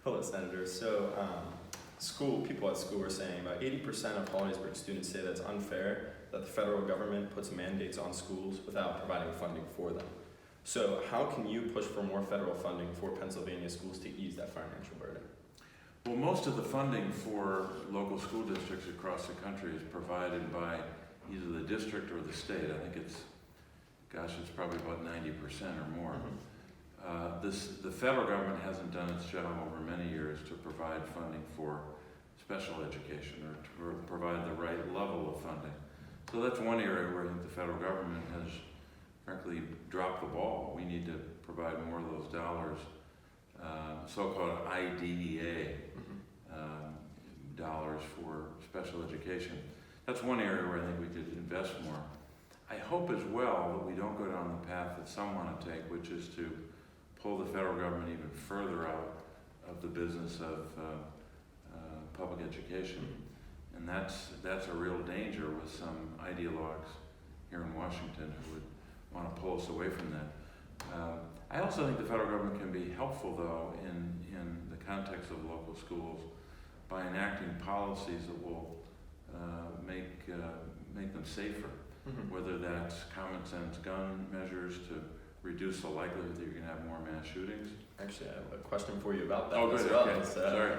Hello, Senator. People at school were saying about 80% of Hollidaysburg students say that's unfair that the federal government puts mandates on schools without providing funding for them. So how can you push for more federal funding for Pennsylvania schools to ease that financial burden? Well, most of the funding for local school districts across the country is provided by either the district or the state. I think it's probably about 90% or more. The federal government hasn't done its job over many years to provide funding for special education or to provide the right level of funding. So that's one area where I think the federal government has frankly dropped the ball. We need to provide more of those dollars, so-called IDEA dollars for special education. That's one area where I think we could invest more. I hope as well that we don't go down the path that some want to take, which is to pull the federal government even further out of the business of public education. And that's a real danger with some ideologues here in Washington who would want to pull us away from that. I also think the federal government can be helpful, though, in the context of local schools by enacting policies that will make them safer, whether that's common sense gun measures to reduce the likelihood that you're going to have more mass shootings. Actually, I have a question for you about that as well. Okay. Sorry.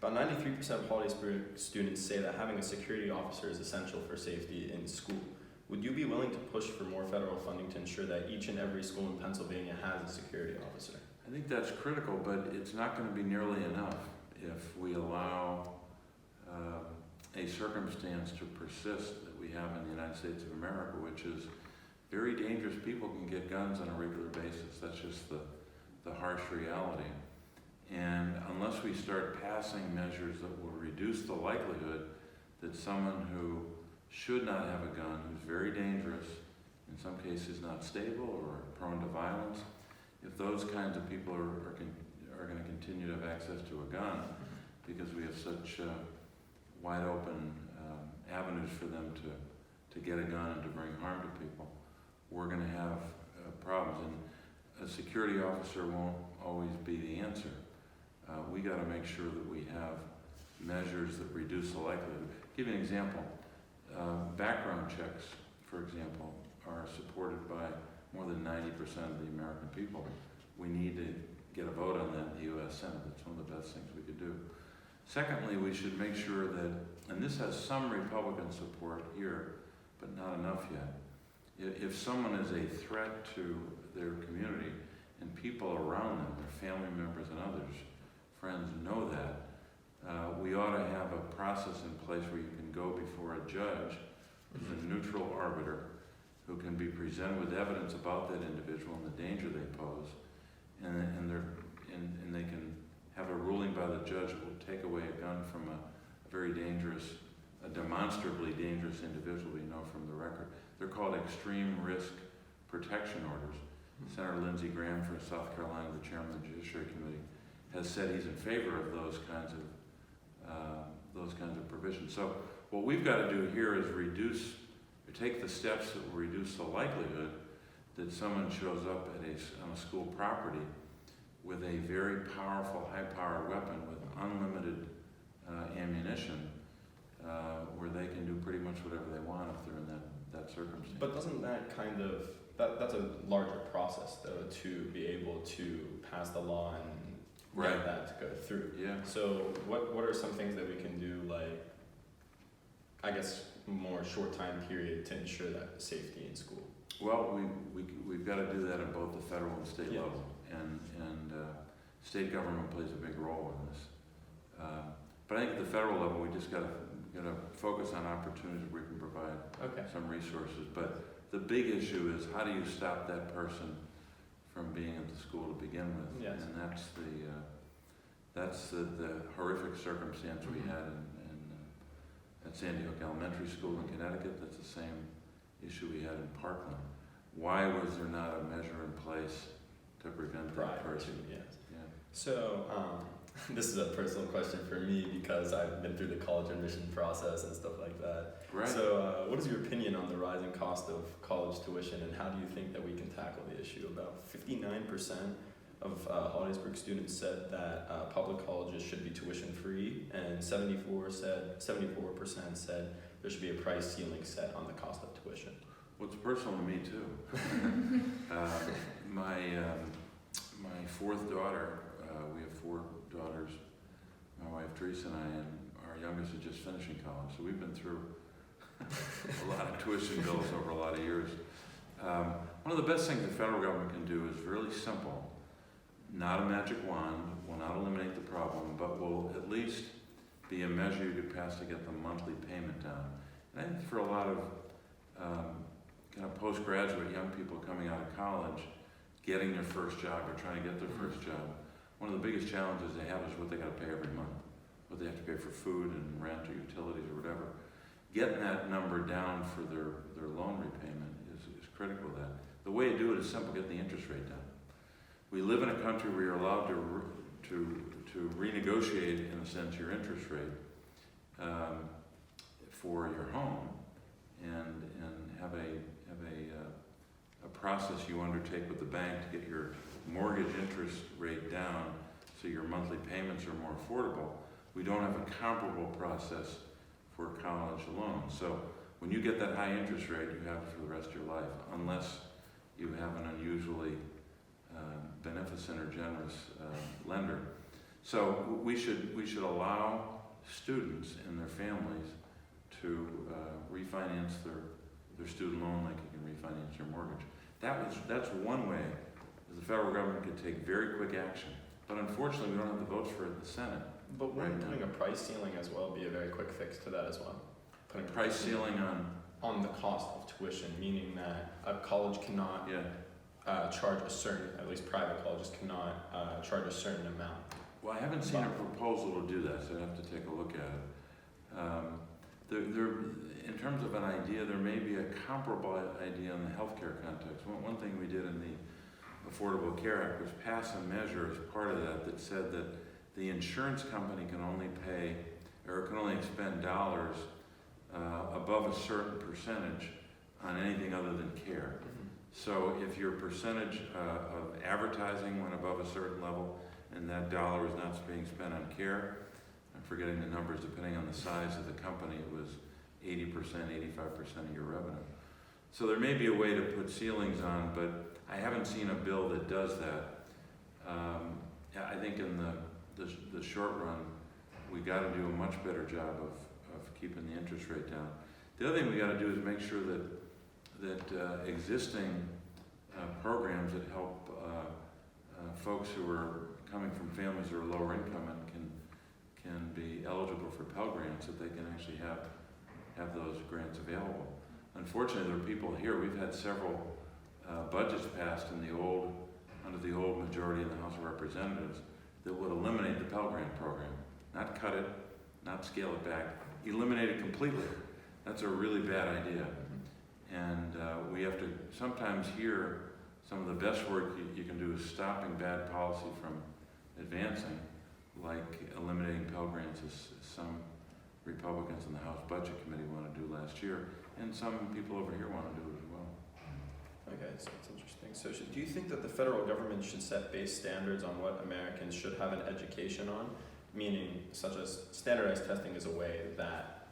About 93% of Hollidaysburg students say that having a security officer is essential for safety in school. Would you be willing to push for more federal funding to ensure that each and every school in Pennsylvania has a security officer? I think that's critical, but it's not going to be nearly enough if we allow a circumstance to persist that we have in the United States of America, which is very dangerous people can get guns on a regular basis. That's just the harsh reality. And unless we start passing measures that will reduce the likelihood that someone who should not have a gun, who's very dangerous, in some cases not stable or prone to violence, if those kinds of people are going to continue to have access to a gun because we have such wide open avenues for them to get a gun and to bring harm to people, we're going to have problems. And a security officer won't always be the answer. We got to make sure that we have measures that reduce the likelihood. Give you an example. Background checks, for example, are supported by more than 90% of the American people. We need to get a vote on that in the U.S. Senate. That's one of the best things we could do. Secondly, we should make sure that, and this has some Republican support here, but not enough yet. If someone is a threat to their community and people around them, their family members and others, friends know that, we ought to have a process in place where you can go before a judge who's a neutral arbiter who can be presented with evidence about that individual and the danger they pose, and they can have a ruling by the judge that will take away a gun from a very dangerous, a demonstrably dangerous individual we know from the record. They're called extreme risk protection orders. Senator Lindsey Graham from South Carolina, the chairman of the Judiciary Committee, has said he's in favor of those kinds of provisions. So what we've got to do here is take the steps that will reduce the likelihood that someone shows up on a school property with a very powerful, high-powered weapon with unlimited ammunition, where they can do pretty much whatever they want if they're in that circumstance. But doesn't that that's a larger process, though, to be able to pass the law and get that to go through? Yeah. So what are some things that we can do, like, I guess, more short time period to ensure that safety in school? Well, we've got to do that at both the federal and state level, and state government plays a big role in this. But I think at the federal level, we just got to focus on opportunities where we can provide some resources. But the big issue is, how do you stop that person from being at the school to begin with? Yes. And that's the horrific circumstance we had at Sandy Hook Elementary School in Connecticut. That's the same issue we had in Parkland. Why was there not a measure in place to prevent that person? Yes. Yeah. So this is a personal question for me because I've been through the college admission process and stuff like that. Right. So what is your opinion on the rising cost of college tuition, and how do you think that we can tackle the issue? About 59% of Hollidaysburg students said that public colleges should be tuition free, and 74% said there should be a price ceiling set on the cost of tuition. Well, it's personal to me too. My fourth daughter, we have 4 daughters, my wife Teresa and I, and our youngest is just finishing college, so we've been through a lot of tuition bills over a lot of years. One of the best things the federal government can do is really simple. Not a magic wand, will not eliminate the problem, but will at least be a measure you could pass to get the monthly payment down. And I think for a lot of kind of postgraduate young people coming out of college, getting their first job or trying to get their first job, one of the biggest challenges they have is what they got to pay every month, what they have to pay for food and rent or utilities or whatever. Getting that number down for their loan repayment is critical to that. The way to do it is simple: get the interest rate down. We live in a country where you're allowed to renegotiate, in a sense, your interest rate for your home, and have a process you undertake with the bank to get your mortgage interest rate down so your monthly payments are more affordable. We don't have a comparable process for college loans. So when you get that high interest rate, you have it for the rest of your life, unless you have an unusually beneficent or generous lender. So we should allow students and their families to refinance their student loan like you can refinance your mortgage. That's one way that the federal government could take very quick action. But unfortunately, we don't have the votes for it in the Senate. But wouldn't putting a price ceiling as well be a very quick fix to that as well? Putting A price ceiling on the cost of tuition, meaning that a college cannot charge a certain, at least private colleges cannot charge a certain amount. Well, I haven't seen a proposal to do that, so I'd have to take a look at it. In terms of an idea, there may be a comparable idea in the healthcare context. One thing we did in the Affordable Care Act was pass a measure as part of that said that the insurance company can only pay, or can only expend dollars above a certain percentage on anything other than care. So if your percentage of advertising went above a certain level and that dollar is not being spent on care, I'm forgetting the numbers depending on the size of the company, it was 80%, 85% of your revenue. So there may be a way to put ceilings on, but I haven't seen a bill that does that. I think in the short run, we got to do a much better job of keeping the interest rate down. The other thing we got to do is make sure that existing programs that help folks who are coming from families that are lower income and can be eligible for Pell Grants, that they can actually have those grants available. Unfortunately, there are people here, we've had several budgets passed under the old majority in the House of Representatives that would eliminate the Pell Grant program. Not cut it, not scale it back, eliminate it completely. That's a really bad idea. And we have to sometimes hear some of the best work you can do is stopping bad policy from advancing, like eliminating Pell Grants, as some Republicans in the House Budget Committee want to do last year, and some people over here want to do it as well. Okay, so it's interesting. So do you think that the federal government should set base standards on what Americans should have an education on? Meaning, such as standardized testing is a way that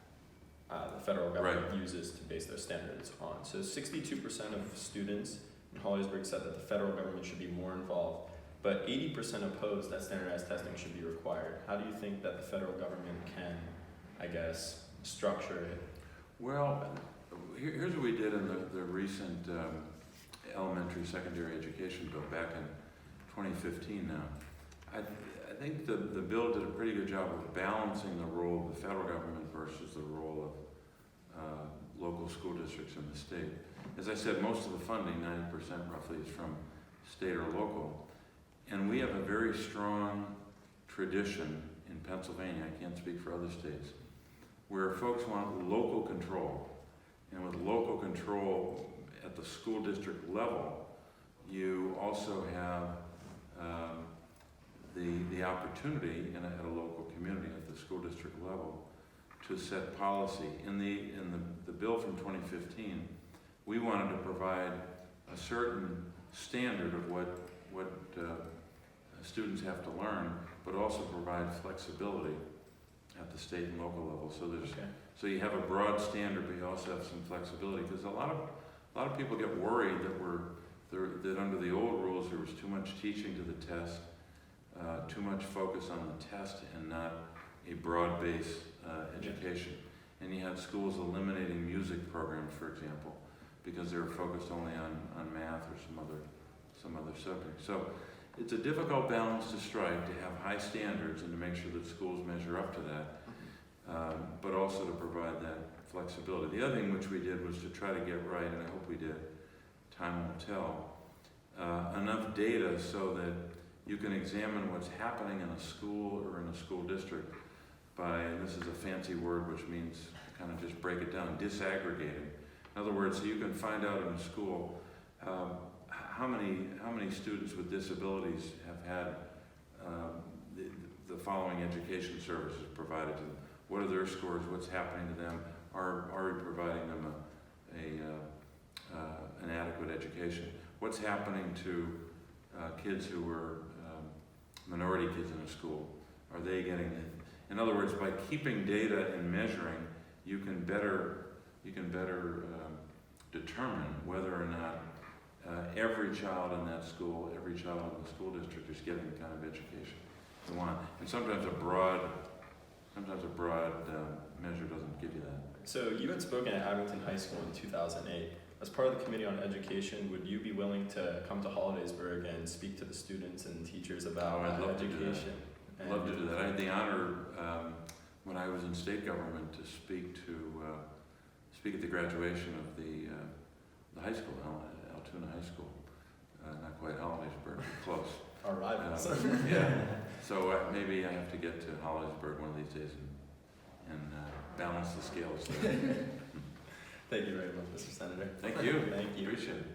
the federal government uses to base their standards on. So 62% of students in Hollidaysburg said that the federal government should be more involved, but 80% opposed that standardized testing should be required. How do you think that the federal government can, I guess, structure it? Well, here's what we did in the recent elementary secondary education bill back in 2015 now. I think the bill did a pretty good job of balancing the role of the federal government versus the role of local school districts in the state. As I said, most of the funding, 90% roughly, is from state or local. And we have a very strong tradition in Pennsylvania, I can't speak for other states, where folks want local control. And with local control at the school district level, you also have the opportunity at a local community at the school district level to set policy. In the bill from 2015, we wanted to provide a certain standard of what students have to learn, but also provide flexibility at the state and local level. So Okay. so you have a broad standard, but you also have some flexibility, because a lot of people get worried that under the old rules there was too much teaching to the test, too much focus on the test and not a broad-based education. And you had schools eliminating music programs, for example, because they were focused only on math or some other subject. So it's a difficult balance to strike, to have high standards and to make sure that schools measure up to that, but also to provide that flexibility. The other thing which we did was to try to get right, and I hope we did, time will tell, enough data so that you can examine what's happening in a school or in a school district by, and this is a fancy word which means kind of just break it down, disaggregating. In other words, so you can find out in a school how many students with disabilities have had the following education services provided to them. What are their scores? What's happening to them? Are we providing them an adequate education? What's happening to kids who were minority kids in a school? Are they getting it? In other words, by keeping data and measuring, you can better determine whether or not every child in that school, every child in the school district is getting the kind of education they want. And sometimes a broad measure doesn't give you that. So you had spoken at Abington High School in 2008. As part of the Committee on Education, would you be willing to come to Hollidaysburg and speak to the students and teachers about I'd love to do that. education? I'd love to do that. I had the honor when I was in state government to speak at the graduation of the high school, Altoona High School. Not quite Hollidaysburg, but close. Our rivals. Yeah. So maybe I have to get to Hollidaysburg one of these days and balance the scales there. Thank you very much, Mr. Senator. Thank you. Thank you. Appreciate it.